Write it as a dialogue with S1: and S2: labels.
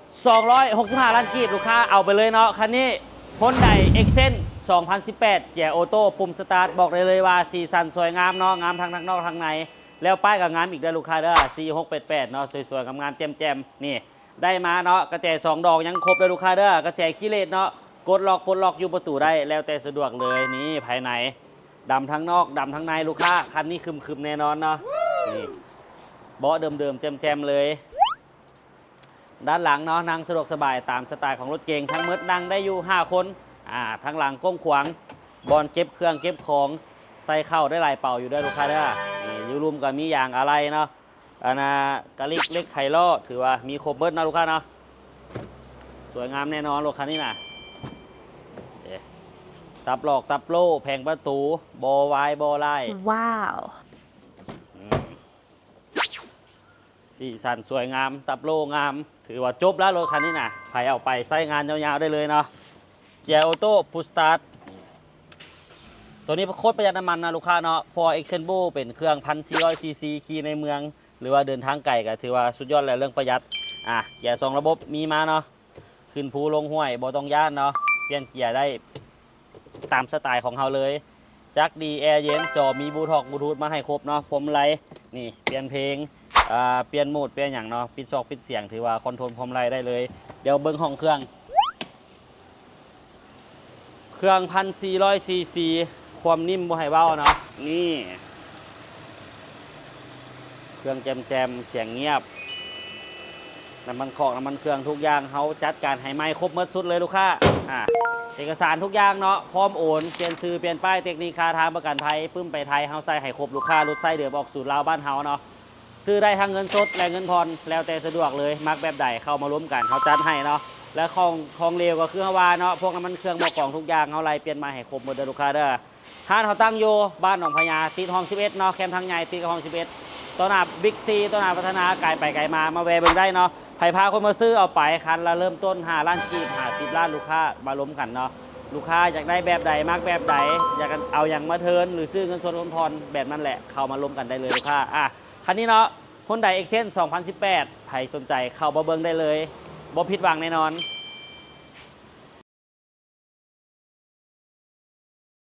S1: 265 ล้านกีบลูกค้าเอาไปเลยเนาะคันนี้Hyundai Accent 2018 เกียร์ออโต้ปุ่มสตาร์ทบอกเลยว่าสีสันสวยงามเนาะงามทั้งนอกทั้งในแล้วป้ายกับงามอีกได้ลูกค้าเด้อ4688เนาะสวยๆงามๆแจ่มๆนี่ได้มาเนาะกระแจ2 ดอกยังครบเลยลูกค้าเด้อกระแจขี้เลสเนาะกดล็อกปลดล็อกอยู่ประตูได้แล้วแต่สะดวกเลยนี่ภายในดำทั้งนอกดำทั้งในลูกค้าคันนี้คึมๆแน่นอนเนาะนี่เบาะเดิมๆแจ่มๆเลยด้านหลังเนาะนั่งสะดวกสบายตามสไตล์ของรถเก๋งทั้งหมดนั่งได้อยู่5 คนทั้งหลังก้งขวางบอลเก็บเครื่องเก็บของใส่เข้าได้หลายเป่าอยู่ด้วยลูกค้าเด้อนี่ยูรุมก็มีอย่างอะไรเนาะกะลิกเล็กไทโลถือว่ามีครบเบิร์ดนะลูกค้าเนาะสวยงามแน่นอนรถคันนี้นะตับหลอกตับโล่แผงประตูบอไว้บอไล่
S2: ว้าว
S1: สีสันสวยงามตับโล่งามถือว่าจบแล้วรถคันนี้นะใครเอาไปใช้งานยาวๆได้เลยเนาะเกียร์ออโต้พุชสตาร์ทตัวนี้โคตรประหยัดน้ำมันนะลูกค้าเนาะพอ Exenbo เป็นเครื่อง 1,400 ซีซีขี่ในเมืองหรือว่าเดินทางไกลก็ถือว่าสุดยอดแล้วเรื่องประหยัดเกียร์2 ระบบมีมาเนาะขึ้นภูลงห้วยบ่ต้องย่านเนาะเปลี่ยนเกียร์ได้ตามสไตล์ของเขาเลยจักดีแอร์เย็นจอมีบลูทูธมาให้ครบเนาะผมไลท์นี่เปลี่ยนเพลงเปลี่ยนโหมดเปลี่ยนอย่างเนาะปิดซอกปิดเสียงถือว่าคอนโทรลพร้อมไลท์ได้เลยเดี๋ยวเบิ้งห้องเครื่อง1,400 ซีซีความนิ่มบ่ให้เบ้าเนาะนี่เครื่องแจมเสียงเงียบน้ำมันเคาะน้ำมันเครื่องทุกอย่างเขาจัดการให้ไหมครบหมดสุดเลยลูกค้าเอกสารทุกอย่างเนาะพร้อมโอนเปลี่ยนซื้อเปลี่ยนป้ายเทคนิคคาทางประกันภัยปึ้มไปไทยเฮาใส่ให้ครบลูกค้ารถไส้เดือบออกสู่ลาวบ้านเฮาเนาะซื้อได้ทั้งเงินสดและเงินผ่อนแล้วแต่สะดวกเลยมักแบบใดเข้ามาร่วมกันเขาจัดให้เนาะและของเร็วก็คือฮาวาเนาะพวกน้ำมันเครื่องหม้อกล่องทุกอย่างเขาไล่เปลี่ยนมาให้ครบหมดเลยลูกค้าเด้อห้างเขาตั้งอยู่บ้านหนองพญาติดห้อง11เนาะแคมป์ทางใหญ่ติดกับห้อง11ต้นหนาบิ๊กซีต้นหนาพัฒนาไกลไปไกลมาแวะเบิ่งได้เนาะไผ่พาคนมาซื้อเอาไปคันละเริ่มต้น5 ล้านกีบ50 ล้านลูกค้ามาล้มกันเนาะลูกค้าอยากได้แบบใดมักแบบใดอยากเอาอย่างมาเทิร์นหรือซื้อเงินสดผ่อนแบบนั้นแหละเข้ามาล้มกันได้เลยลูกค้าคันนี้เนาะHyundai Accent 2018ใครสนใจเข้ามาเบิ่งได้เลยบ่ผิดหวังแน่นอน